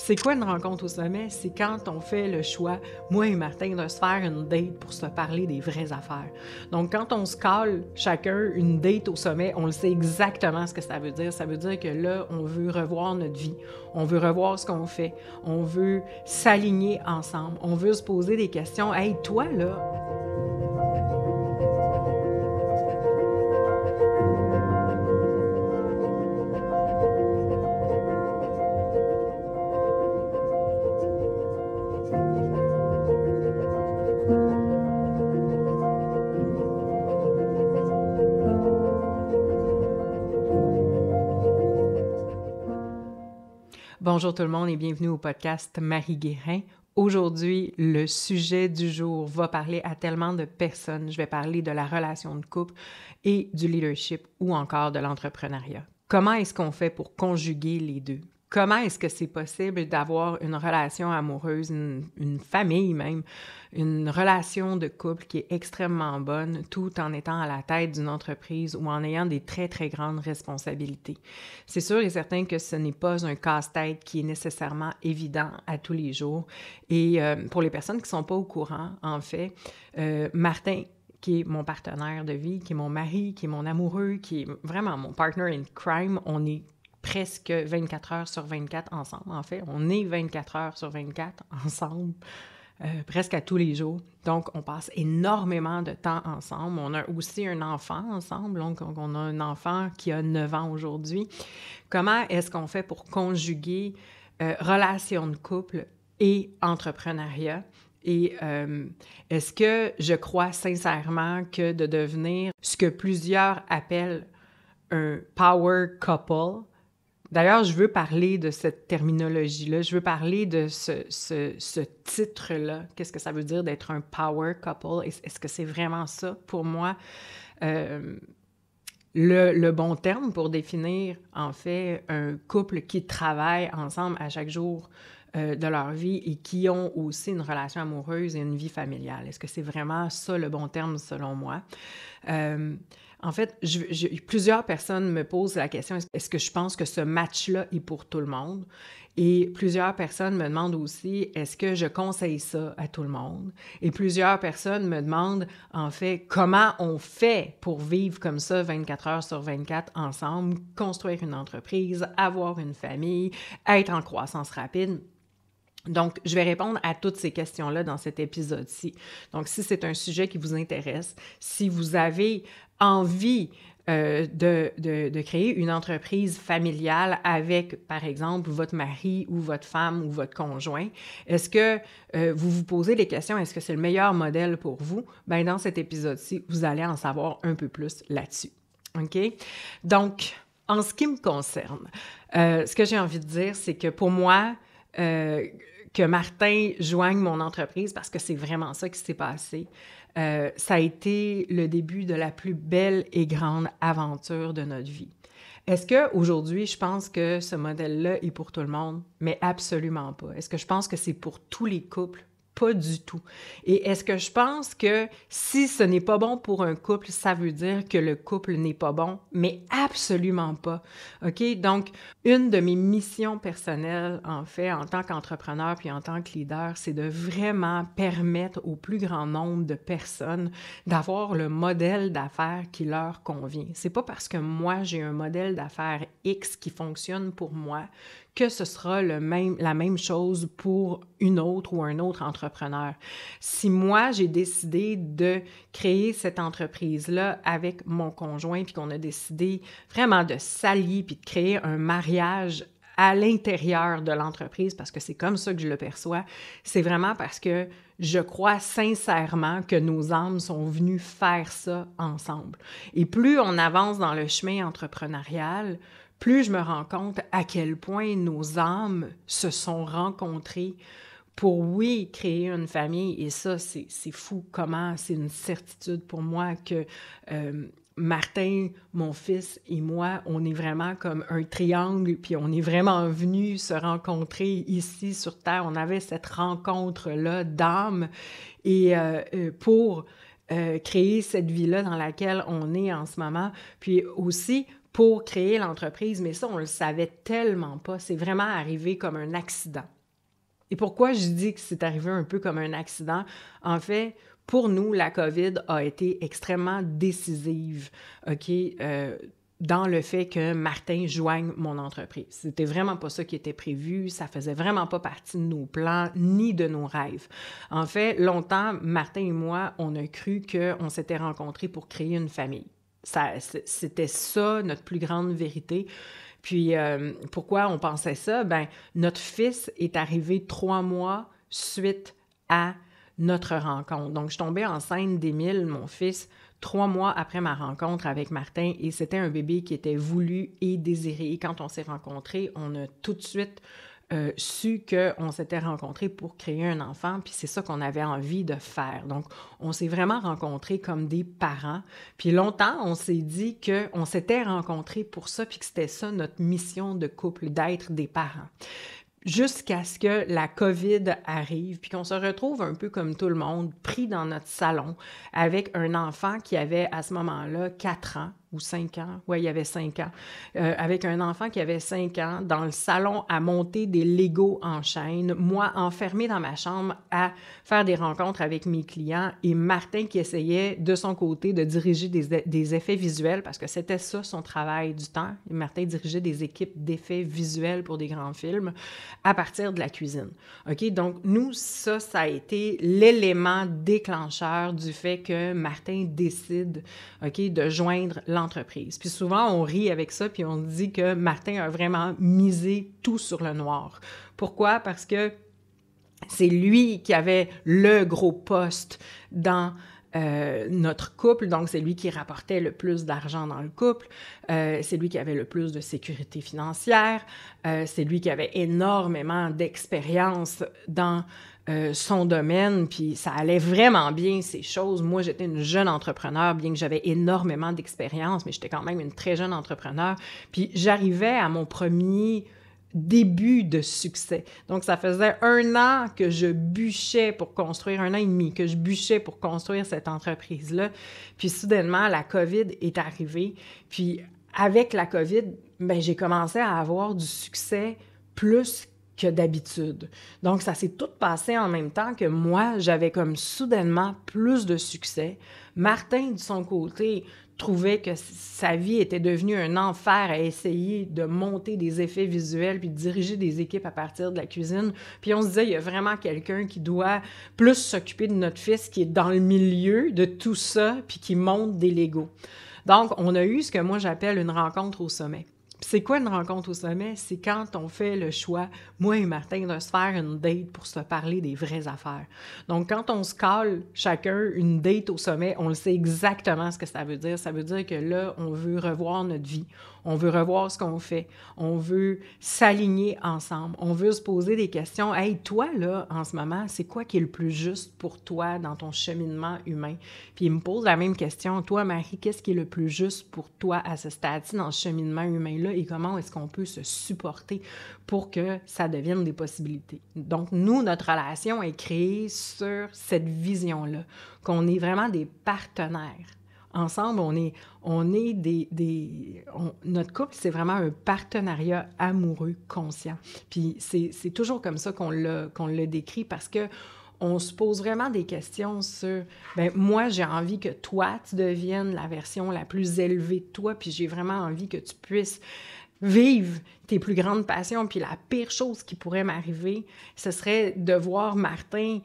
C'est quoi une rencontre au sommet? C'est quand on fait le choix, moi et Martin, de se faire une date pour se parler des vraies affaires. Donc, quand on se cale chacun une date au sommet, on le sait exactement ce que ça veut dire. Ça veut dire que là, on veut revoir notre vie, on veut revoir ce qu'on fait, on veut s'aligner ensemble, on veut se poser des questions. « Hey, toi, là... » Bonjour tout le monde et bienvenue au podcast Marie Guérin. Aujourd'hui, le sujet du jour va parler à tellement de personnes. Je vais parler de la relation de couple et du leadership ou encore de l'entrepreneuriat. Comment est-ce qu'on fait pour conjuguer les deux? Comment est-ce que c'est possible d'avoir une relation amoureuse, une famille même, une relation de couple qui est extrêmement bonne tout en étant à la tête d'une entreprise ou en ayant des très, très grandes responsabilités? C'est sûr et certain que ce n'est pas un casse-tête qui est nécessairement évident à tous les jours. Et pour les personnes qui ne sont pas au courant, en fait, Martin, qui est mon partenaire de vie, qui est mon mari, qui est mon amoureux, qui est vraiment mon partner in crime, on est presque 24 heures sur 24 ensemble. En fait, on est 24 heures sur 24 ensemble, presque à tous les jours. Donc, on passe énormément de temps ensemble. On a aussi un enfant ensemble. Donc, on a un enfant qui a 9 ans aujourd'hui. Comment est-ce qu'on fait pour conjuguer relation de couple et entrepreneuriat? Et est-ce que je crois sincèrement que de devenir ce que plusieurs appellent un power couple... D'ailleurs, je veux parler de cette terminologie-là, je veux parler de ce titre-là. Qu'est-ce que ça veut dire d'être un power couple? Est-ce que c'est vraiment ça pour moi? Le bon terme pour définir, en fait, un couple qui travaille ensemble à chaque jour de leur vie et qui ont aussi une relation amoureuse et une vie familiale. Est-ce que c'est vraiment ça le bon terme selon moi? En fait, plusieurs personnes me posent la question, est-ce que je pense que ce match-là est pour tout le monde? Et plusieurs personnes me demandent aussi, est-ce que je conseille ça à tout le monde? Et plusieurs personnes me demandent, en fait, comment on fait pour vivre comme ça 24 heures sur 24 ensemble, construire une entreprise, avoir une famille, être en croissance rapide. Donc, je vais répondre à toutes ces questions-là dans cet épisode-ci. Donc, si c'est un sujet qui vous intéresse, si vous avez envie de créer une entreprise familiale avec, par exemple, votre mari ou votre femme ou votre conjoint, est-ce que vous vous posez des questions, est-ce que c'est le meilleur modèle pour vous? Bien, dans cet épisode-ci, vous allez en savoir un peu plus là-dessus. OK? Donc, en ce qui me concerne, ce que j'ai envie de dire, c'est que pour moi, que Martin joigne mon entreprise, parce que c'est vraiment ça qui s'est passé, ça a été le début de la plus belle et grande aventure de notre vie. Est-ce qu'aujourd'hui, je pense que ce modèle-là est pour tout le monde? Mais absolument pas. Est-ce que je pense que c'est pour tous les couples? Pas du tout. Et est-ce que je pense que si ce n'est pas bon pour un couple, ça veut dire que le couple n'est pas bon? Mais absolument pas. OK? Donc, une de mes missions personnelles, en fait, en tant qu'entrepreneur puis en tant que leader, c'est de vraiment permettre au plus grand nombre de personnes d'avoir le modèle d'affaires qui leur convient. C'est pas parce que moi, j'ai un modèle d'affaires X qui fonctionne pour moi que ce sera la même chose pour une autre ou un autre entrepreneur. Si moi, j'ai décidé de créer cette entreprise-là avec mon conjoint, puis qu'on a décidé vraiment de s'allier, puis de créer un mariage à l'intérieur de l'entreprise, parce que c'est comme ça que je le perçois, c'est vraiment parce que je crois sincèrement que nos âmes sont venues faire ça ensemble. Et plus on avance dans le chemin entrepreneurial, plus je me rends compte à quel point nos âmes se sont rencontrées pour, oui, créer une famille. Et ça, c'est fou comment c'est une certitude pour moi que Martin, mon fils et moi, on est vraiment comme un triangle, puis on est vraiment venus se rencontrer ici sur Terre. On avait cette rencontre-là d'âmes et pour créer cette vie-là dans laquelle on est en ce moment. Puis aussi, pour créer l'entreprise, mais ça, on le savait tellement pas. C'est vraiment arrivé comme un accident. Et pourquoi je dis que c'est arrivé un peu comme un accident? En fait, pour nous, la COVID a été extrêmement décisive, OK, dans le fait que Martin joigne mon entreprise. C'était vraiment pas ça qui était prévu, ça faisait vraiment pas partie de nos plans ni de nos rêves. En fait, longtemps, Martin et moi, on a cru qu'on s'était rencontrés pour créer une famille. C'était ça, notre plus grande vérité. Puis, pourquoi on pensait ça? Ben, notre fils est arrivé 3 mois suite à notre rencontre. Donc, je suis tombée enceinte d'Émile, mon fils, 3 mois après ma rencontre avec Martin, et c'était un bébé qui était voulu et désiré. Et quand on s'est rencontrés, on a tout de suite su qu'on s'était rencontrés pour créer un enfant, puis c'est ça qu'on avait envie de faire. Donc, on s'est vraiment rencontrés comme des parents. Puis longtemps, on s'est dit qu'on s'était rencontrés pour ça, puis que c'était ça notre mission de couple, d'être des parents. Jusqu'à ce que la COVID arrive, puis qu'on se retrouve un peu comme tout le monde, pris dans notre salon, avec un enfant qui avait à ce moment-là 4 ans, ou 5 ans, ouais, il avait 5 ans, avec un enfant qui avait 5 ans, dans le salon à monter des Legos en chaîne, moi enfermée dans ma chambre à faire des rencontres avec mes clients, et Martin qui essayait de son côté de diriger des effets visuels, parce que c'était ça son travail du temps. Martin dirigeait des équipes d'effets visuels pour des grands films à partir de la cuisine. OK? Donc, nous, ça a été l'élément déclencheur du fait que Martin décide, OK, de joindre l'entreprise. Puis souvent, on rit avec ça, puis on dit que Martin a vraiment misé tout sur le noir. Pourquoi? Parce que c'est lui qui avait le gros poste dans notre couple, donc c'est lui qui rapportait le plus d'argent dans le couple, c'est lui qui avait le plus de sécurité financière, c'est lui qui avait énormément d'expérience dans son domaine, puis ça allait vraiment bien, ces choses. Moi, j'étais une jeune entrepreneur, bien que j'avais énormément d'expérience, mais j'étais quand même une très jeune entrepreneur. Puis j'arrivais à mon premier début de succès. Donc, ça faisait 1 an que je bûchais pour construire, 1 an et demi que je bûchais pour construire cette entreprise-là. Puis soudainement, la COVID est arrivée. Puis avec la COVID, ben, j'ai commencé à avoir du succès plus que d'habitude. Donc, ça s'est tout passé en même temps que moi, j'avais comme soudainement plus de succès. Martin, de son côté, trouvait que sa vie était devenue un enfer à essayer de monter des effets visuels puis de diriger des équipes à partir de la cuisine. Puis on se disait, il y a vraiment quelqu'un qui doit plus s'occuper de notre fils qui est dans le milieu de tout ça puis qui monte des Legos. Donc, on a eu ce que moi j'appelle une rencontre au sommet. C'est quoi une rencontre au sommet? C'est quand on fait le choix, moi et Martin, de se faire une date pour se parler des vraies affaires. Donc, quand on se cale chacun une date au sommet, on le sait exactement ce que ça veut dire. Ça veut dire que là, on veut revoir notre vie, on veut revoir ce qu'on fait, on veut s'aligner ensemble, on veut se poser des questions. « Hey, toi, là, en ce moment, c'est quoi qui est le plus juste pour toi dans ton cheminement humain? » Puis il me pose la même question. « Toi, Marie, qu'est-ce qui est le plus juste pour toi à ce stade-ci dans ce cheminement humain-là et comment est-ce qu'on peut se supporter pour que ça devienne des possibilités? » Donc, nous, notre relation est créée sur cette vision-là, qu'on est vraiment des partenaires. Ensemble, notre couple, c'est vraiment un partenariat amoureux conscient. Puis c'est toujours comme ça qu'on l'a décrit parce que on se pose vraiment des questions sur, ben moi, j'ai envie que toi, tu deviennes la version la plus élevée de toi, puis j'ai vraiment envie que tu puisses vivre tes plus grandes passions. Puis la pire chose qui pourrait m'arriver, ce serait de voir Martin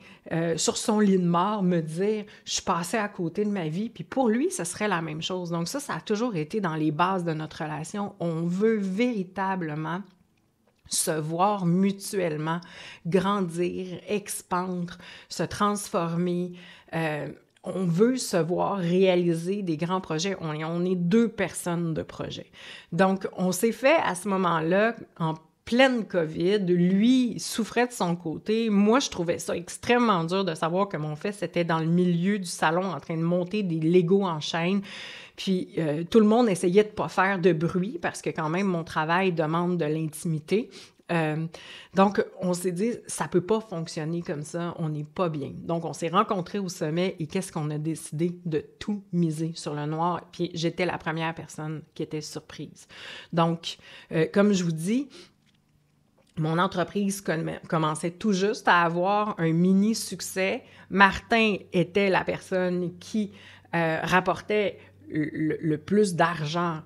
sur son lit de mort me dire « Je suis passée à côté de ma vie ». Puis pour lui, ce serait la même chose. Donc ça a toujours été dans les bases de notre relation. On veut véritablement se voir mutuellement grandir, expandre, se transformer. On veut se voir réaliser des grands projets. On est 2 personnes de projet. Donc, on s'est fait à ce moment-là, en pleine COVID, lui souffrait de son côté. Moi, je trouvais ça extrêmement dur de savoir que mon fils était dans le milieu du salon en train de monter des Legos en chaîne. Puis tout le monde essayait de ne pas faire de bruit parce que quand même, mon travail demande de l'intimité. Donc, on s'est dit, ça peut pas fonctionner comme ça, on n'est pas bien. Donc, on s'est rencontrés au sommet et qu'est-ce qu'on a décidé? De tout miser sur le noir. Puis, j'étais la première personne qui était surprise. Donc, comme je vous dis, mon entreprise commençait tout juste à avoir un mini-succès. Martin était la personne qui rapportait le plus d'argent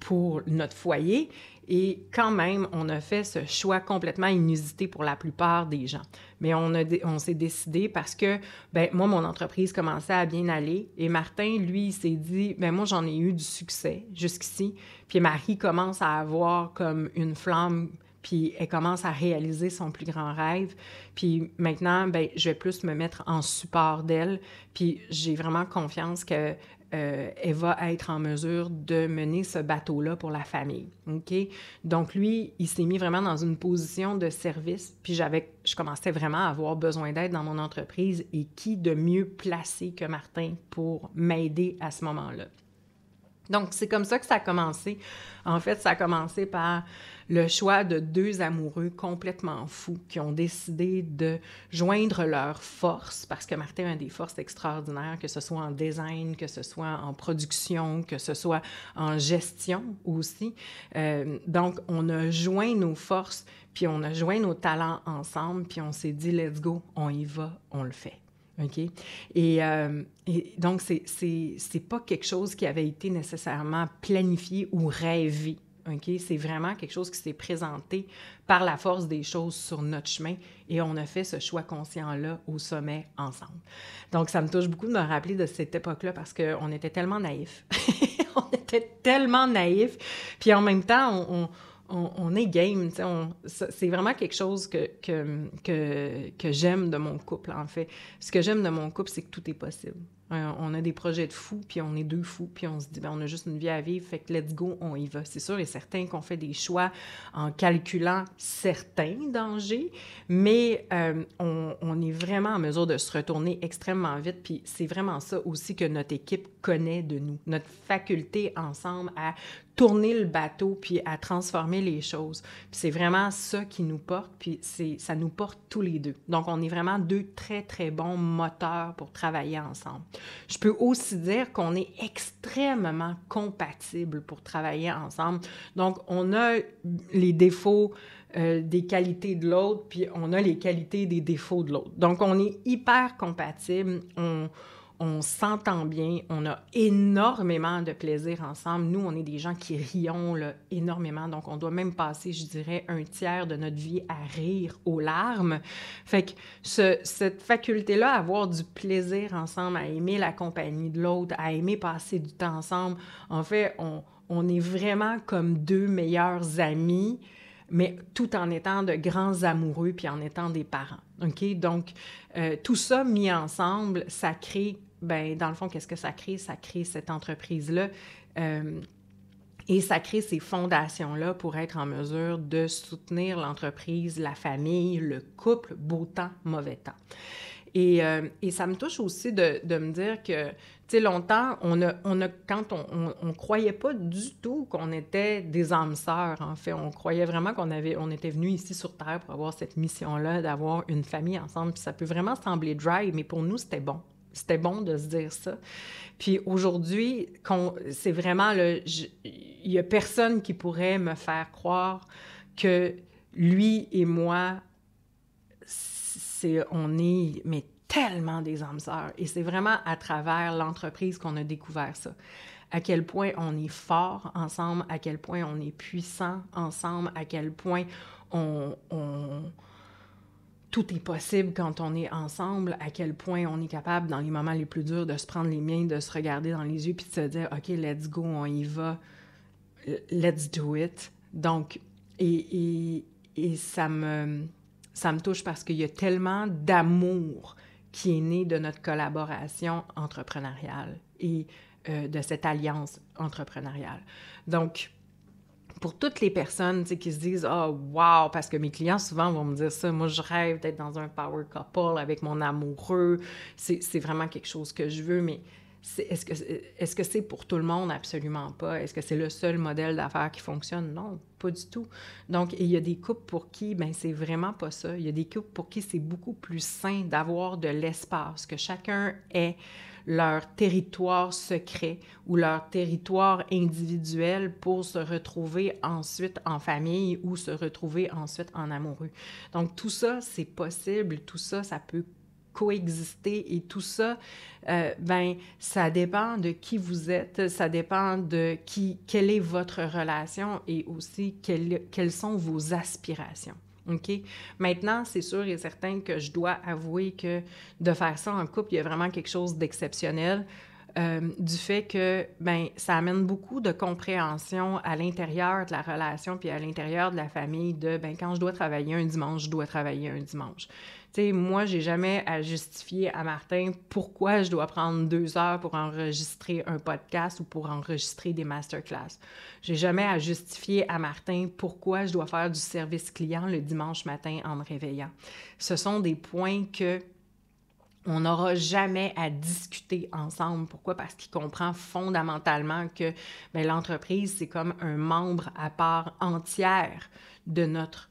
pour notre foyer. Et quand même, on a fait ce choix complètement inusité pour la plupart des gens. Mais on s'est décidé parce que, moi, mon entreprise commençait à bien aller. Et Martin, lui, il s'est dit, moi, j'en ai eu du succès jusqu'ici. Puis Marie commence à avoir comme une flamme, puis elle commence à réaliser son plus grand rêve. Puis maintenant, je vais plus me mettre en support d'elle. Puis j'ai vraiment confiance que elle va être en mesure de mener ce bateau-là pour la famille. OK? Donc, lui, il s'est mis vraiment dans une position de service, puis je commençais vraiment à avoir besoin d'aide dans mon entreprise, et qui de mieux placé que Martin pour m'aider à ce moment-là? Donc, c'est comme ça que ça a commencé. En fait, ça a commencé par le choix de deux amoureux complètement fous qui ont décidé de joindre leurs forces, parce que Martin a des forces extraordinaires, que ce soit en design, que ce soit en production, que ce soit en gestion aussi. Donc, on a joint nos forces, puis on a joint nos talents ensemble, puis on s'est dit « let's go, on y va, on le fait ». OK? Et donc, c'est pas quelque chose qui avait été nécessairement planifié ou rêvé. OK? C'est vraiment quelque chose qui s'est présenté par la force des choses sur notre chemin, et on a fait ce choix conscient-là au sommet ensemble. Donc, ça me touche beaucoup de me rappeler de cette époque-là parce qu'on était tellement naïfs. On était tellement naïfs. Puis en même temps, on est game, tu sais, c'est vraiment quelque chose que j'aime de mon couple, en fait. Ce que j'aime de mon couple, c'est que tout est possible. On a des projets de fous, puis on est deux fous, puis on se dit, on a juste une vie à vivre, fait que let's go, on y va. C'est sûr et certain qu'on fait des choix en calculant certains dangers, mais on est vraiment en mesure de se retourner extrêmement vite, puis c'est vraiment ça aussi que notre équipe connaît de nous, notre faculté ensemble à tourner le bateau, puis à transformer les choses. Puis c'est vraiment ça qui nous porte, puis ça nous porte tous les deux. Donc, on est vraiment deux très, très bons moteurs pour travailler ensemble. Je peux aussi dire qu'on est extrêmement compatibles pour travailler ensemble. Donc, on a les défauts des qualités de l'autre, puis on a les qualités des défauts de l'autre. Donc, on est hyper compatibles, on s'entend bien, on a énormément de plaisir ensemble. Nous, on est des gens qui rions là, énormément, donc on doit même passer, je dirais, un tiers de notre vie à rire aux larmes. Fait que cette faculté-là, à avoir du plaisir ensemble, à aimer la compagnie de l'autre, à aimer passer du temps ensemble, en fait, on est vraiment comme deux meilleurs amis, mais tout en étant de grands amoureux puis en étant des parents. OK? Donc, tout ça mis ensemble, ça crée, dans le fond, qu'est-ce que ça crée? Ça crée cette entreprise-là et ça crée ces fondations-là pour être en mesure de soutenir l'entreprise, la famille, le couple, beau temps, mauvais temps. Et ça me touche aussi de me dire que, tu sais, longtemps, quand on croyait pas du tout qu'on était des âmes sœurs, en fait. On croyait vraiment on était venus ici sur Terre pour avoir cette mission-là, d'avoir une famille ensemble. Puis ça peut vraiment sembler dry, mais pour nous, c'était bon. C'était bon de se dire ça. Puis aujourd'hui, c'est vraiment, il y a personne qui pourrait me faire que lui et moi, on est mais tellement des âmes sœurs. Et c'est vraiment à travers l'entreprise qu'on a découvert ça. À quel point on est fort ensemble, à quel point on est puissant ensemble, à quel point tout est possible quand on est ensemble, à quel point on est capable, dans les moments les plus durs, de se prendre les mains, de se regarder dans les yeux, puis de se dire « OK, let's go, on y va, let's do it ». Donc, et ça me touche parce qu'il y a tellement d'amour qui est né de notre collaboration entrepreneuriale et de cette alliance entrepreneuriale. Donc, pour toutes les personnes qui se disent « Ah, oh, wow! » Parce que mes clients, souvent, vont me dire ça. Moi, je rêve d'être dans un power couple avec mon amoureux. C'est vraiment quelque chose que je veux, mais est-ce que c'est pour tout le monde? Absolument pas. Est-ce que c'est le seul modèle d'affaires qui fonctionne? Non, pas du tout. Donc, il y a des couples pour qui, ben c'est vraiment pas ça. Il y a des couples pour qui c'est beaucoup plus sain d'avoir de l'espace, que chacun ait leur territoire secret ou leur territoire individuel pour se retrouver ensuite en famille ou se retrouver ensuite en amoureux. Donc, tout ça, c'est possible. Tout ça, ça peut coexister et tout ça, ben, ça dépend de qui vous êtes, ça dépend de quelle est votre relation et aussi quelles sont vos aspirations. OK? Maintenant, c'est sûr et certain que je dois avouer que de faire ça en couple, il y a vraiment quelque chose d'exceptionnel. Du fait que, ben, ça amène beaucoup de compréhension à l'intérieur de la relation puis à l'intérieur de la famille de, ben, quand je dois travailler un dimanche, je dois travailler un dimanche. Tu sais, moi, j'ai jamais à justifier à Martin pourquoi je dois prendre 2 heures pour enregistrer un podcast ou pour enregistrer des masterclass. J'ai jamais à justifier à Martin pourquoi je dois faire du service client le dimanche matin en me réveillant. Ce sont des points que on n'aura jamais à discuter ensemble. Pourquoi? Parce qu'il comprend fondamentalement que bien, l'entreprise, c'est comme un membre à part entière de notre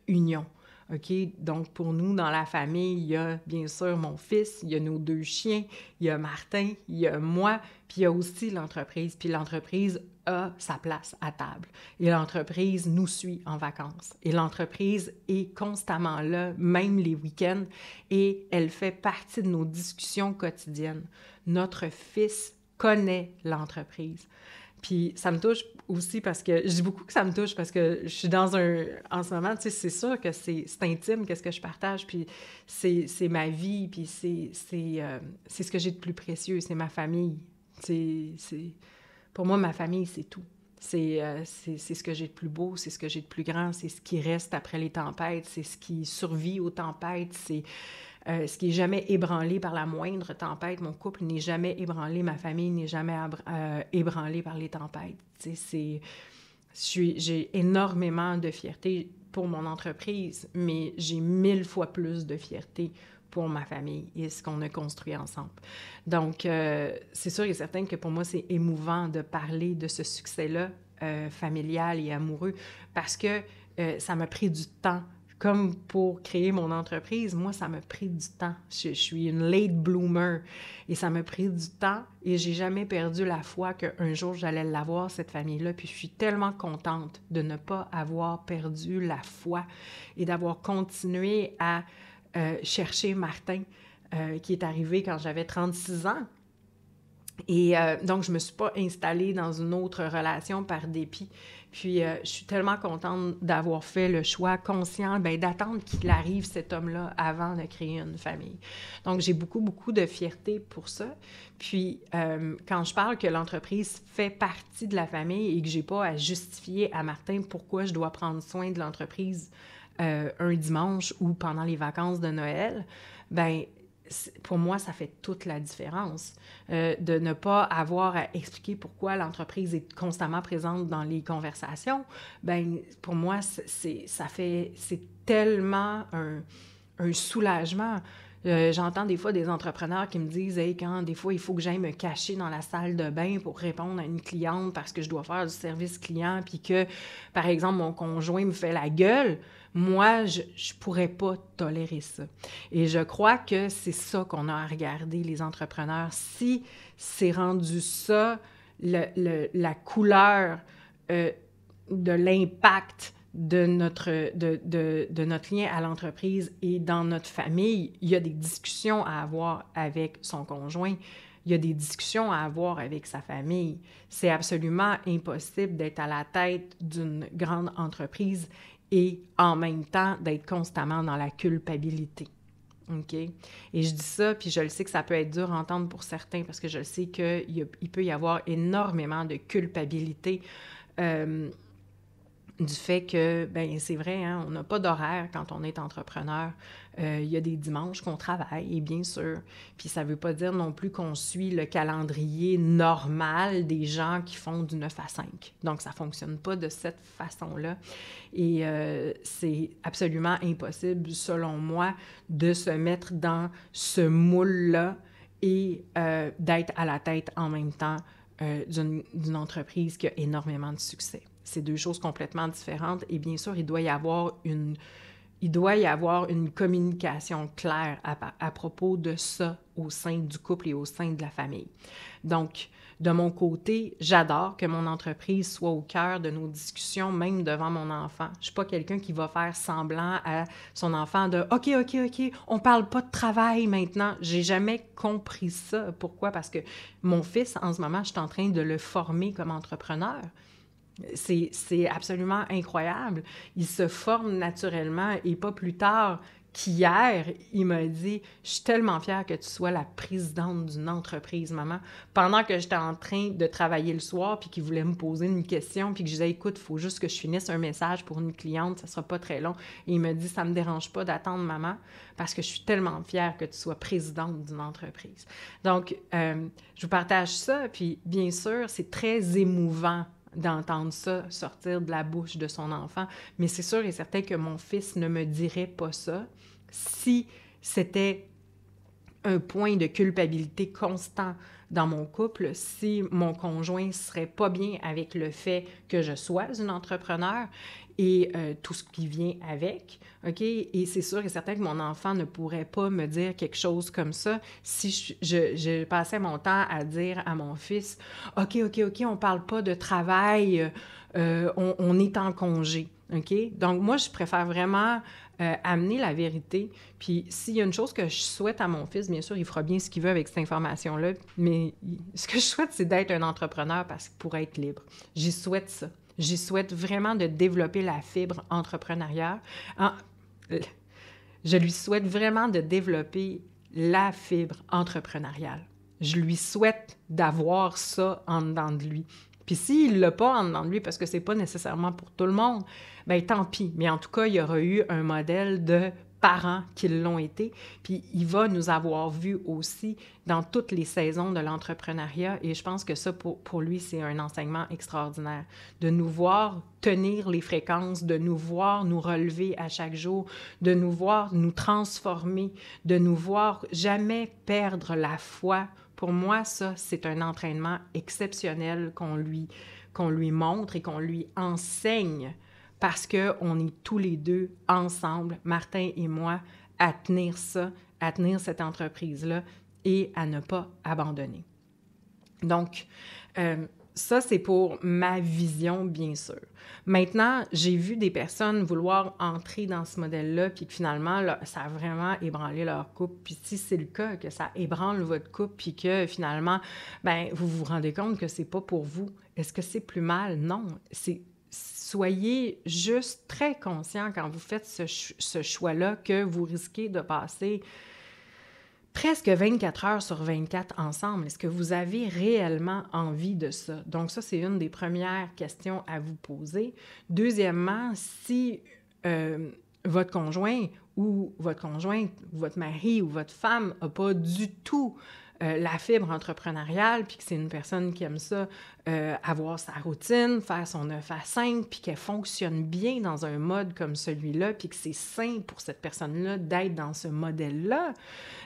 union. OK? Donc, pour nous, dans la famille, il y a bien sûr mon fils, il y a nos 2 chiens, il y a Martin, il y a moi, puis il y a aussi l'entreprise. Puis l'entreprise a sa place à table. Et l'entreprise nous suit en vacances. Et l'entreprise est constamment là, même les week-ends, et elle fait partie de nos discussions quotidiennes. Notre fils connaît l'entreprise. Puis ça me touche aussi parce que, je dis beaucoup que ça me touche parce que je suis dans en ce moment, tu sais, c'est sûr que c'est intime, qu'est-ce que je partage, puis c'est ma vie, puis c'est ce que j'ai de plus précieux, c'est ma famille. Pour moi, ma famille, c'est tout. C'est ce que j'ai de plus beau, c'est ce que j'ai de plus grand, c'est ce qui reste après les tempêtes, c'est ce qui survit aux tempêtes, c'est ce qui n'est jamais ébranlé par la moindre tempête. Mon couple n'est jamais ébranlé, ma famille n'est jamais ébranlée par les tempêtes. J'ai énormément de fierté pour mon entreprise, mais j'ai 1000 fois plus de fierté pour ma famille et ce qu'on a construit ensemble. Donc, c'est sûr et certain que pour moi, c'est émouvant de parler de ce succès-là familial et amoureux parce que ça m'a pris du temps. Comme pour créer mon entreprise, moi, ça m'a pris du temps. Je suis une late bloomer et ça m'a pris du temps et j'ai jamais perdu la foi qu'un jour, j'allais l'avoir, cette famille-là. Puis je suis tellement contente de ne pas avoir perdu la foi et d'avoir continué à chercher Martin, qui est arrivé quand j'avais 36 ans. Et donc, je ne me suis pas installée dans une autre relation par dépit. Puis, je suis tellement contente d'avoir fait le choix conscient d'attendre qu'il arrive, cet homme-là, avant de créer une famille. Donc, j'ai beaucoup, beaucoup de fierté pour ça. Puis, quand je parle que l'entreprise fait partie de la famille et que je n'ai pas à justifier à Martin pourquoi je dois prendre soin de l'entreprise un dimanche ou pendant les vacances de Noël, bien, pour moi, ça fait toute la différence de ne pas avoir à expliquer pourquoi l'entreprise est constamment présente dans les conversations. Ben, pour moi, c'est tellement un soulagement. J'entends des fois des entrepreneurs qui me disent « Hey, quand des fois, il faut que j'aille me cacher dans la salle de bain pour répondre à une cliente parce que je dois faire du service client puis que, par exemple, mon conjoint me fait la gueule. » Moi, je ne pourrais pas tolérer ça. Et je crois que c'est ça qu'on a à regarder, les entrepreneurs. Si c'est rendu ça, la couleur de l'impact de notre lien à l'entreprise et dans notre famille, il y a des discussions à avoir avec son conjoint. Il y a des discussions à avoir avec sa famille. C'est absolument impossible d'être à la tête d'une grande entreprise et en même temps d'être constamment dans la culpabilité. OK? Et je dis ça, puis je le sais que ça peut être dur à entendre pour certains parce que je le sais qu'il peut y avoir énormément de culpabilité du fait que, bien, c'est vrai, hein, on n'a pas d'horaire quand on est entrepreneur. Il y a des dimanches qu'on travaille, et bien sûr. Puis ça ne veut pas dire non plus qu'on suit le calendrier normal des gens qui font du 9 à 5. Donc, ça ne fonctionne pas de cette façon-là. Et c'est absolument impossible, selon moi, de se mettre dans ce moule-là et d'être à la tête en même temps d'une entreprise qui a énormément de succès. C'est deux choses complètement différentes et bien sûr, il doit y avoir une communication claire à propos de ça au sein du couple et au sein de la famille. Donc, de mon côté, j'adore que mon entreprise soit au cœur de nos discussions, même devant mon enfant. Je ne suis pas quelqu'un qui va faire semblant à son enfant de « OK, on parle pas de travail maintenant. » J'ai jamais compris ça. Pourquoi? Parce que mon fils, en ce moment, je suis en train de le former comme entrepreneur. C'est absolument incroyable. Il se forme naturellement et pas plus tard qu'hier, il m'a dit « Je suis tellement fière que tu sois la présidente d'une entreprise, maman. » Pendant que j'étais en train de travailler le soir puis qu'il voulait me poser une question puis que je disais « Écoute, il faut juste que je finisse un message pour une cliente, ça sera pas très long. » Et il me dit « Ça me dérange pas d'attendre, maman, parce que je suis tellement fière que tu sois présidente d'une entreprise. » Donc, je vous partage ça, puis bien sûr, c'est très émouvant d'entendre ça sortir de la bouche de son enfant. Mais c'est sûr et certain que mon fils ne me dirait pas ça si c'était un point de culpabilité constant dans mon couple, si mon conjoint serait pas bien avec le fait que je sois une entrepreneur et tout ce qui vient avec, OK? Et c'est sûr et certain que mon enfant ne pourrait pas me dire quelque chose comme ça si je passais mon temps à dire à mon fils « OK, on parle pas de travail, on est en congé. » OK? Donc, moi, je préfère vraiment amener la vérité. Puis, s'il y a une chose que je souhaite à mon fils, bien sûr, il fera bien ce qu'il veut avec cette information-là, mais ce que je souhaite, c'est d'être un entrepreneur pour être libre. J'y souhaite ça. J'y souhaite vraiment de développer la fibre entrepreneuriale. Je lui souhaite vraiment de développer la fibre entrepreneuriale. Je lui souhaite d'avoir ça en dedans de lui. Puis s'il ne l'a pas en dedans de lui, parce que c'est pas nécessairement pour tout le monde, bien tant pis. Mais en tout cas, il y aura eu un modèle de parents qui l'ont été. Puis il va nous avoir vus aussi dans toutes les saisons de l'entrepreneuriat. Et je pense que ça, pour lui, c'est un enseignement extraordinaire. De nous voir tenir les fréquences, de nous voir nous relever à chaque jour, de nous voir nous transformer, de nous voir jamais perdre la foi. Pour moi, ça, c'est un entraînement exceptionnel qu'on lui montre et qu'on lui enseigne parce qu'on est tous les deux ensemble, Martin et moi, à tenir ça, à tenir cette entreprise-là et à ne pas abandonner. Donc, ça, c'est pour ma vision, bien sûr. Maintenant, j'ai vu des personnes vouloir entrer dans ce modèle-là, puis que finalement, là, ça a vraiment ébranlé leur couple. Puis si c'est le cas, que ça ébranle votre couple, puis que finalement, ben, vous vous rendez compte que c'est pas pour vous, est-ce que c'est plus mal? Non. Soyez juste très conscient quand vous faites ce choix-là que vous risquez de passer presque 24 heures sur 24 ensemble. Est-ce que vous avez réellement envie de ça? Donc ça, c'est une des premières questions à vous poser. Deuxièmement, si votre conjoint ou votre conjointe, votre mari ou votre femme n'a pas du tout la fibre entrepreneuriale, puis que c'est une personne qui aime ça, avoir sa routine, faire son 9 à 5, puis qu'elle fonctionne bien dans un mode comme celui-là, puis que c'est sain pour cette personne-là d'être dans ce modèle-là,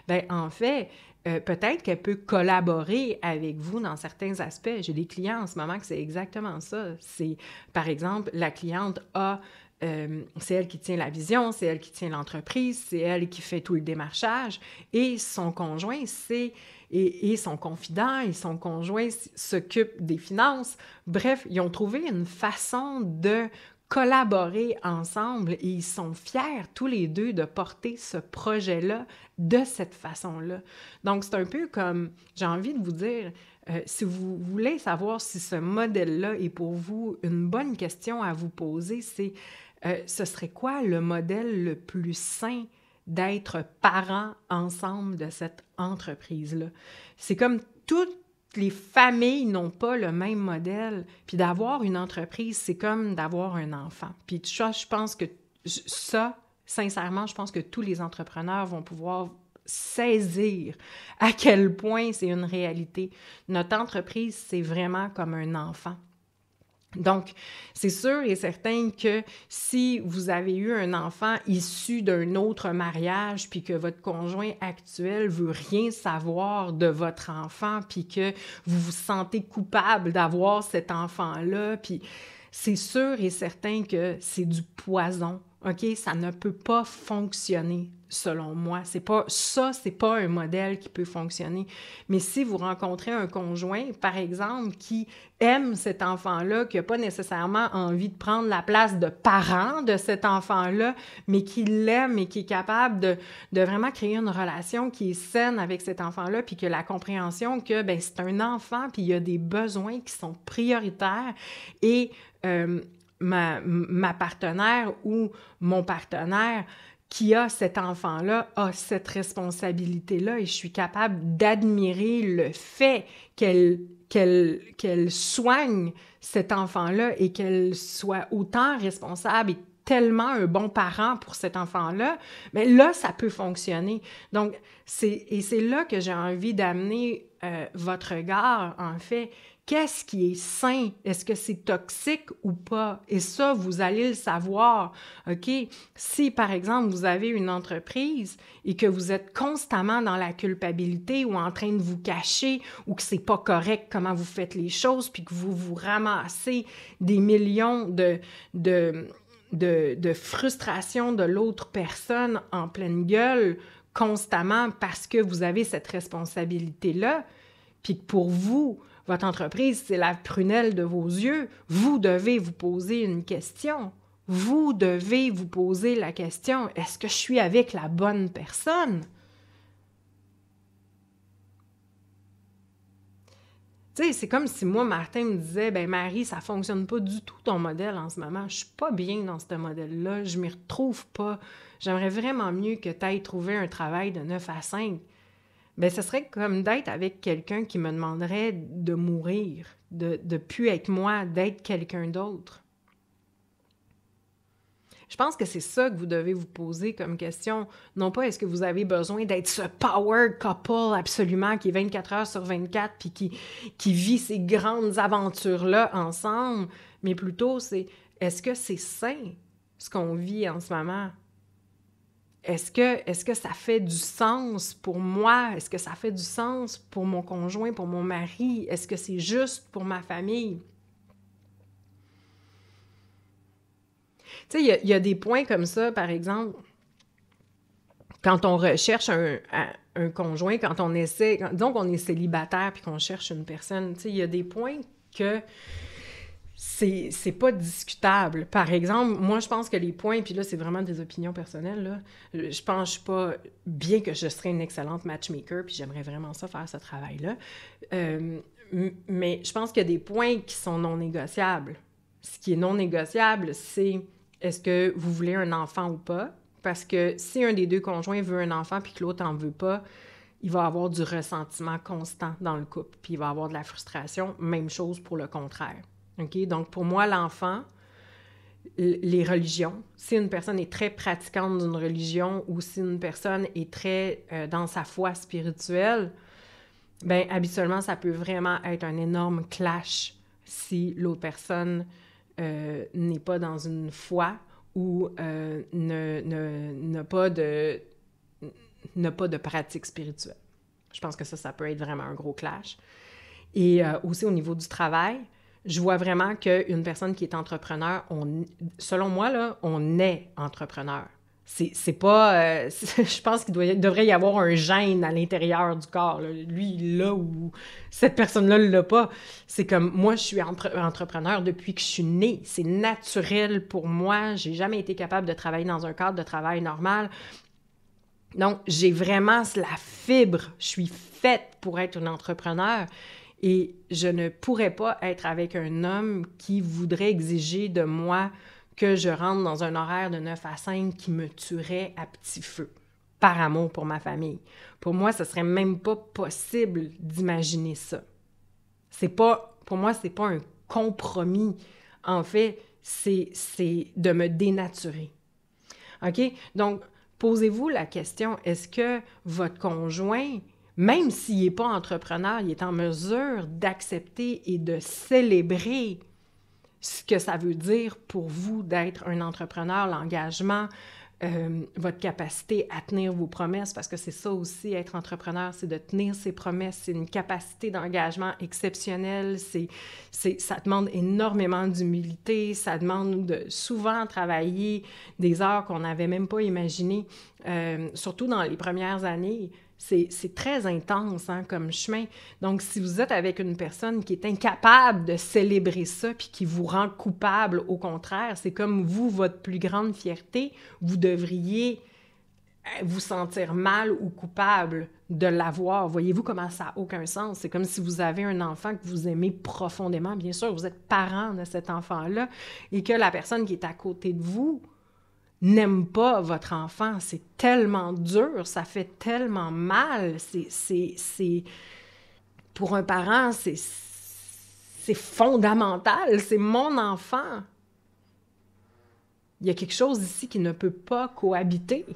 bien, en fait, peut-être qu'elle peut collaborer avec vous dans certains aspects. J'ai des clients en ce moment que c'est exactement ça. C'est, par exemple, la cliente a c'est elle qui tient la vision, c'est elle qui tient l'entreprise, c'est elle qui fait tout le démarchage et son conjoint, et son confident et son conjoint s'occupe des finances. Bref, ils ont trouvé une façon de collaborer ensemble et ils sont fiers tous les deux de porter ce projet-là de cette façon-là. Donc, c'est un peu comme, j'ai envie de vous dire, si vous voulez savoir si ce modèle-là est pour vous, une bonne question à vous poser, c'est ce serait quoi le modèle le plus sain d'être parents ensemble de cette entreprise-là? C'est comme toutes les familles n'ont pas le même modèle. Puis d'avoir une entreprise, c'est comme d'avoir un enfant. Puis ça, je pense que ça, sincèrement, je pense que tous les entrepreneurs vont pouvoir saisir à quel point c'est une réalité. Notre entreprise, c'est vraiment comme un enfant. Donc, c'est sûr et certain que si vous avez eu un enfant issu d'un autre mariage, puis que votre conjoint actuel veut rien savoir de votre enfant, puis que vous vous sentez coupable d'avoir cet enfant-là, puis c'est sûr et certain que c'est du poison, OK? Ça ne peut pas fonctionner, selon moi. C'est pas un modèle qui peut fonctionner. Mais si vous rencontrez un conjoint, par exemple, qui aime cet enfant-là, qui n'a pas nécessairement envie de prendre la place de parent de cet enfant-là, mais qui l'aime et qui est capable de vraiment créer une relation qui est saine avec cet enfant-là, puis que la compréhension que ben, c'est un enfant, puis il y a des besoins qui sont prioritaires et ma partenaire ou mon partenaire qui a cet enfant-là a cette responsabilité-là et je suis capable d'admirer le fait qu'elle soigne cet enfant-là et qu'elle soit autant responsable et tellement un bon parent pour cet enfant-là, mais là, ça peut fonctionner. Donc, c'est là que j'ai envie d'amener votre regard, en fait. Qu'est-ce qui est sain? Est-ce que c'est toxique ou pas? Et ça, vous allez le savoir, OK? Si, par exemple, vous avez une entreprise et que vous êtes constamment dans la culpabilité ou en train de vous cacher ou que c'est pas correct comment vous faites les choses puis que vous vous ramassez des millions de frustration de l'autre personne en pleine gueule constamment parce que vous avez cette responsabilité-là, puis que pour vous, votre entreprise, c'est la prunelle de vos yeux, vous devez vous poser une question. Vous devez vous poser la question, est-ce que je suis avec la bonne personne? Tu sais, c'est comme si moi, Martin me disait, ben Marie, ça fonctionne pas du tout ton modèle en ce moment. Je suis pas bien dans ce modèle-là, je m'y retrouve pas. J'aimerais vraiment mieux que tu ailles trouver un travail de 9 à 5. Bien, ce serait comme d'être avec quelqu'un qui me demanderait de mourir, de plus être moi, d'être quelqu'un d'autre. Je pense que c'est ça que vous devez vous poser comme question. Non pas est-ce que vous avez besoin d'être ce power couple absolument qui est 24 heures sur 24 puis qui vit ces grandes aventures-là ensemble, mais plutôt c'est est-ce que c'est sain ce qu'on vit en ce moment? Est-ce que ça fait du sens pour moi? Est-ce que ça fait du sens pour mon conjoint, pour mon mari? Est-ce que c'est juste pour ma famille? Tu sais, il y a des points comme ça, par exemple, quand on recherche un conjoint, quand on essaie, donc on est célibataire puis qu'on cherche une personne, tu sais, il y a des points que c'est pas discutable. Par exemple, moi, je pense que les points, puis là, c'est vraiment des opinions personnelles, là, je pense que je suis pas... Bien que je serais une excellente matchmaker, puis j'aimerais vraiment ça, faire ce travail-là, mais je pense qu'il y a des points qui sont non négociables. Ce qui est non négociable, c'est est-ce que vous voulez un enfant ou pas? Parce que si un des deux conjoints veut un enfant puis que l'autre n'en veut pas, il va avoir du ressentiment constant dans le couple, puis il va avoir de la frustration. Même chose pour le contraire. Okay? Donc, pour moi, l'enfant, les religions, si une personne est très pratiquante d'une religion ou si une personne est très dans sa foi spirituelle, bien, habituellement, ça peut vraiment être un énorme clash si l'autre personne n'est pas dans une foi ou n'a pas de pratique spirituelle. Je pense que ça peut être vraiment un gros clash. Et aussi au niveau du travail, je vois vraiment qu'une personne qui est entrepreneur, selon moi, là, on est entrepreneur. C'est pas... je pense qu'il devrait y avoir un gène à l'intérieur du corps. Là. Lui, il l'a ou cette personne-là ne l'a pas. C'est comme, moi, je suis entrepreneur depuis que je suis née. C'est naturel pour moi. J'ai jamais été capable de travailler dans un cadre de travail normal. Donc, j'ai vraiment la fibre. Je suis faite pour être une entrepreneur. Et je ne pourrais pas être avec un homme qui voudrait exiger de moi que je rentre dans un horaire de 9 à 5 qui me tuerait à petit feu, par amour pour ma famille. Pour moi, ce serait même pas possible d'imaginer ça. Pour moi, c'est pas un compromis. En fait, c'est de me dénaturer. OK? Donc, posez-vous la question, est-ce que votre conjoint, même s'il n'est pas entrepreneur, il est en mesure d'accepter et de célébrer ce que ça veut dire pour vous d'être un entrepreneur, l'engagement, votre capacité à tenir vos promesses, parce que c'est ça aussi, être entrepreneur, c'est de tenir ses promesses, c'est une capacité d'engagement exceptionnelle, ça demande énormément d'humilité, ça demande de souvent travailler des heures qu'on n'avait même pas imaginées, surtout dans les premières années. C'est très intense comme chemin. Donc, si vous êtes avec une personne qui est incapable de célébrer ça puis qui vous rend coupable, au contraire, c'est comme vous, votre plus grande fierté, vous devriez vous sentir mal ou coupable de l'avoir. Voyez-vous comment ça n'a aucun sens? C'est comme si vous avez un enfant que vous aimez profondément. Bien sûr, vous êtes parent de cet enfant-là et que la personne qui est à côté de vous n'aime pas votre enfant. C'est tellement dur, ça fait tellement mal. Pour un parent, c'est fondamental. C'est mon enfant. Il y a quelque chose ici qui ne peut pas cohabiter.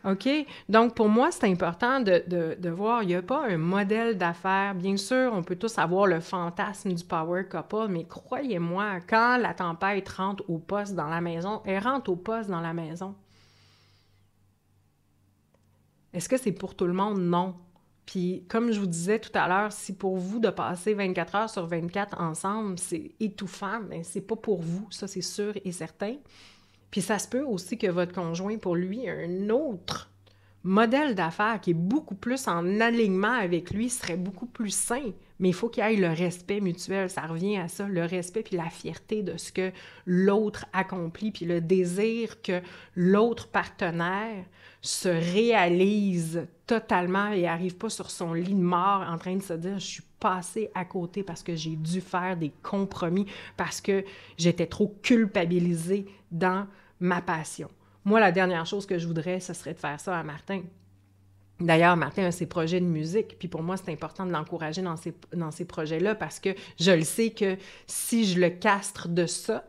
OK? Donc, pour moi, c'est important de voir, il n'y a pas un modèle d'affaires. Bien sûr, on peut tous avoir le fantasme du power couple, mais croyez-moi, quand la tempête rentre au poste dans la maison, elle rentre au poste dans la maison. Est-ce que c'est pour tout le monde? Non. Puis, comme je vous disais tout à l'heure, si pour vous de passer 24 heures sur 24 ensemble, c'est étouffant, mais c'est pas pour vous, ça c'est sûr et certain. Puis ça se peut aussi que votre conjoint, pour lui, un autre modèle d'affaires qui est beaucoup plus en alignement avec lui, serait beaucoup plus sain. Mais il faut qu'il y ait le respect mutuel. Ça revient à ça, le respect puis la fierté de ce que l'autre accomplit, puis le désir que l'autre partenaire se réalise totalement et n'arrive pas sur son lit de mort en train de se dire « je suis passé à côté parce que j'ai dû faire des compromis, parce que j'étais trop culpabilisée dans ma passion. » Moi, la dernière chose que je voudrais, ce serait de faire ça à Martin. D'ailleurs, Martin a ses projets de musique, puis pour moi, c'est important de l'encourager dans ces projets-là parce que je le sais que si je le castre de ça,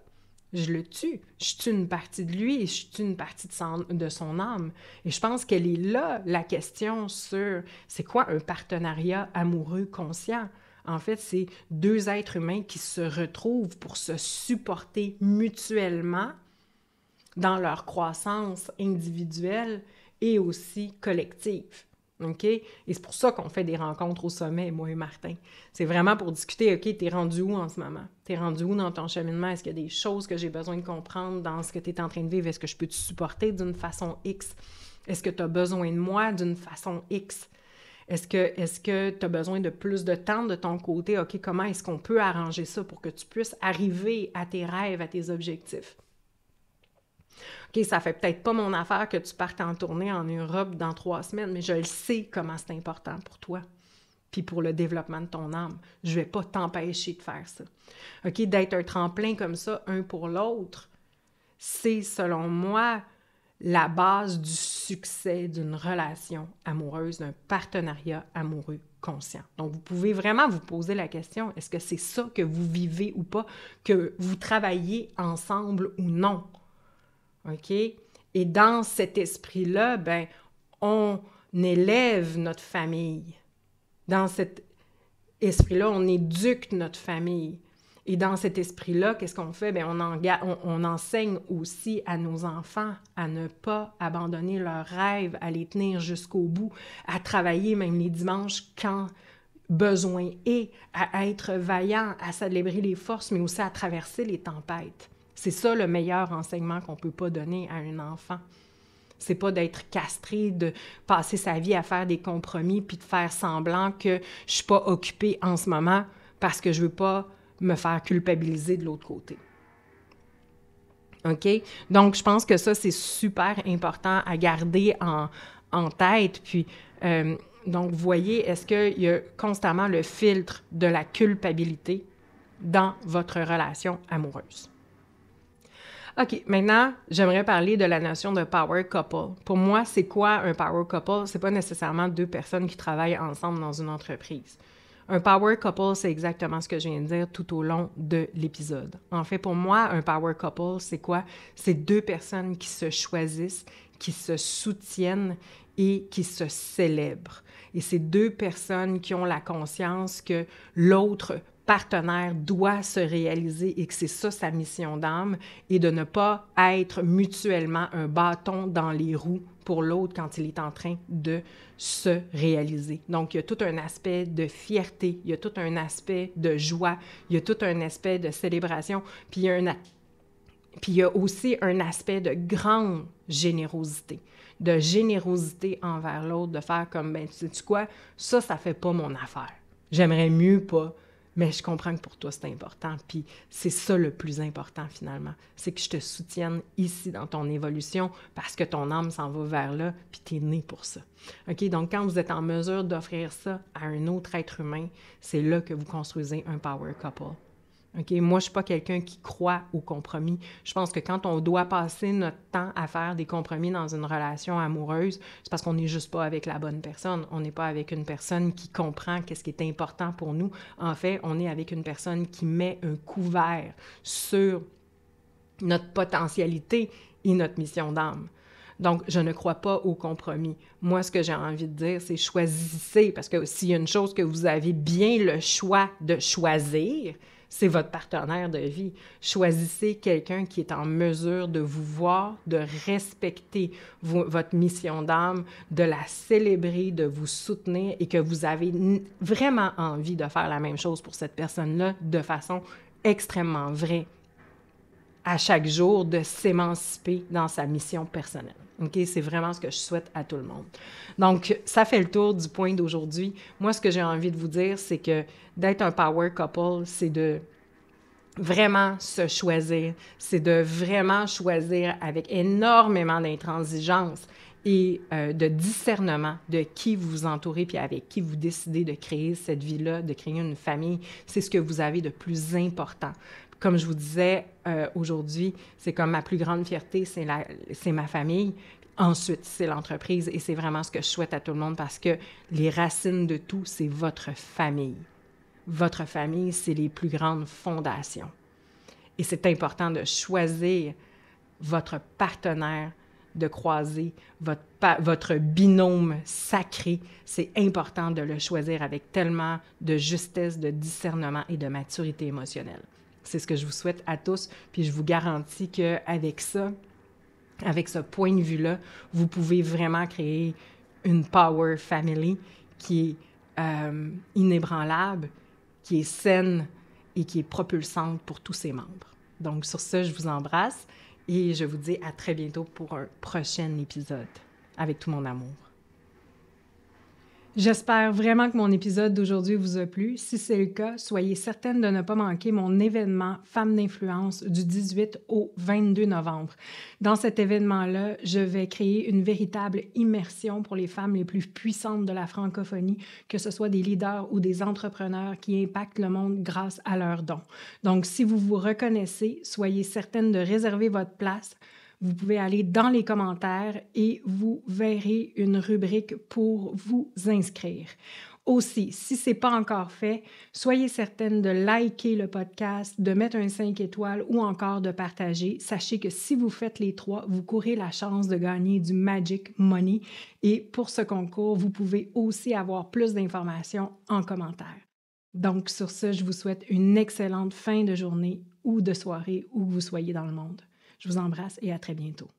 je le tue. Je tue une partie de lui et je tue une partie de son âme. Et je pense qu'elle est là, la question sur c'est quoi un partenariat amoureux conscient? En fait, c'est deux êtres humains qui se retrouvent pour se supporter mutuellement dans leur croissance individuelle et aussi collective. OK? Et c'est pour ça qu'on fait des rencontres au sommet, moi et Martin. C'est vraiment pour discuter, OK, t'es rendu où en ce moment? T'es rendu où dans ton cheminement? Est-ce qu'il y a des choses que j'ai besoin de comprendre dans ce que tu es en train de vivre? Est-ce que je peux te supporter d'une façon X? Est-ce que tu as besoin de moi d'une façon X? Est-ce que tu as besoin de plus de temps de ton côté? OK, comment est-ce qu'on peut arranger ça pour que tu puisses arriver à tes rêves, à tes objectifs? OK, ça fait peut-être pas mon affaire que tu partes en tournée en Europe dans 3 semaines, mais je le sais comment c'est important pour toi, puis pour le développement de ton âme. Je vais pas t'empêcher de faire ça. OK, d'être un tremplin comme ça, un pour l'autre, c'est, selon moi, la base du succès d'une relation amoureuse, d'un partenariat amoureux conscient. Donc, vous pouvez vraiment vous poser la question, est-ce que c'est ça que vous vivez ou pas, que vous travaillez ensemble ou non? OK? Et dans cet esprit-là, ben, on élève notre famille. Dans cet esprit-là, on éduque notre famille. Et dans cet esprit-là, qu'est-ce qu'on fait? Bien, on enseigne aussi à nos enfants à ne pas abandonner leurs rêves, à les tenir jusqu'au bout, à travailler même les dimanches quand besoin est, à être vaillant, à célébrer les forces, mais aussi à traverser les tempêtes. C'est ça le meilleur enseignement qu'on ne peut pas donner à un enfant. C'est pas d'être castré, de passer sa vie à faire des compromis puis de faire semblant que je suis pas occupée en ce moment parce que je veux pas me faire culpabiliser de l'autre côté. OK? Donc, je pense que ça, c'est super important à garder en tête. Puis, donc, vous voyez, est-ce qu'il y a constamment le filtre de la culpabilité dans votre relation amoureuse? OK, maintenant, j'aimerais parler de la notion de power couple. Pour moi, c'est quoi un power couple? C'est pas nécessairement 2 personnes qui travaillent ensemble dans une entreprise. Un power couple, c'est exactement ce que je viens de dire tout au long de l'épisode. En fait, pour moi, un power couple, c'est quoi? C'est 2 personnes qui se choisissent, qui se soutiennent et qui se célèbrent. Et c'est 2 personnes qui ont la conscience que l'autre partenaire doit se réaliser et que c'est ça sa mission d'âme, et de ne pas être mutuellement un bâton dans les roues pour l'autre quand il est en train de se réaliser. Donc, il y a tout un aspect de fierté, il y a tout un aspect de joie, il y a tout un aspect de célébration, puis il y a aussi un aspect de grande générosité envers l'autre, de faire comme, ben, tu sais quoi, ça fait pas mon affaire. J'aimerais mieux pas, mais je comprends que pour toi, c'est important. Puis c'est ça le plus important, finalement. C'est que je te soutienne ici dans ton évolution parce que ton âme s'en va vers là, puis tu es né pour ça. OK? Donc, quand vous êtes en mesure d'offrir ça à un autre être humain, c'est là que vous construisez un power couple. OK? Moi, je ne suis pas quelqu'un qui croit au compromis. Je pense que quand on doit passer notre temps à faire des compromis dans une relation amoureuse, c'est parce qu'on n'est juste pas avec la bonne personne. On n'est pas avec une personne qui comprend qu'est-ce qui est important pour nous. En fait, on est avec une personne qui met un couvert sur notre potentialité et notre mission d'âme. Donc, je ne crois pas au compromis. Moi, ce que j'ai envie de dire, c'est choisissez, parce que s'il y a une chose que vous avez bien le choix de choisir, c'est votre partenaire de vie. Choisissez quelqu'un qui est en mesure de vous voir, de respecter votre mission d'âme, de la célébrer, de vous soutenir et que vous avez vraiment envie de faire la même chose pour cette personne-là de façon extrêmement vraie à chaque jour, de s'émanciper dans sa mission personnelle. OK? C'est vraiment ce que je souhaite à tout le monde. Donc, ça fait le tour du point d'aujourd'hui. Moi, ce que j'ai envie de vous dire, c'est que d'être un power couple, c'est de vraiment se choisir. C'est de vraiment choisir avec énormément d'intransigeance et de discernement de qui vous vous entourez puis avec qui vous décidez de créer cette vie-là, de créer une famille. C'est ce que vous avez de plus important. Comme je vous disais aujourd'hui, c'est comme ma plus grande fierté, c'est ma famille. Ensuite, c'est l'entreprise et c'est vraiment ce que je souhaite à tout le monde parce que les racines de tout, c'est votre famille. Votre famille, c'est les plus grandes fondations. Et c'est important de choisir votre partenaire de croiser, votre binôme sacré. C'est important de le choisir avec tellement de justesse, de discernement et de maturité émotionnelle. C'est ce que je vous souhaite à tous, puis je vous garantis qu'avec ça, avec ce point de vue-là, vous pouvez vraiment créer une power family qui est inébranlable, qui est saine et qui est propulsante pour tous ses membres. Donc, sur ce, je vous embrasse et je vous dis à très bientôt pour un prochain épisode. Avec tout mon amour. J'espère vraiment que mon épisode d'aujourd'hui vous a plu. Si c'est le cas, soyez certaine de ne pas manquer mon événement Femmes d'influence du 18 au 22 novembre. Dans cet événement-là, je vais créer une véritable immersion pour les femmes les plus puissantes de la francophonie, que ce soit des leaders ou des entrepreneurs qui impactent le monde grâce à leurs dons. Donc, si vous vous reconnaissez, soyez certaine de réserver votre place. Vous pouvez aller dans les commentaires et vous verrez une rubrique pour vous inscrire. Aussi, si ce n'est pas encore fait, soyez certaine de liker le podcast, de mettre un 5 étoiles ou encore de partager. Sachez que si vous faites les trois, vous courez la chance de gagner du Magic Money. Et pour ce concours, vous pouvez aussi avoir plus d'informations en commentaire. Donc, sur ce, je vous souhaite une excellente fin de journée ou de soirée où que vous soyez dans le monde. Je vous embrasse et à très bientôt.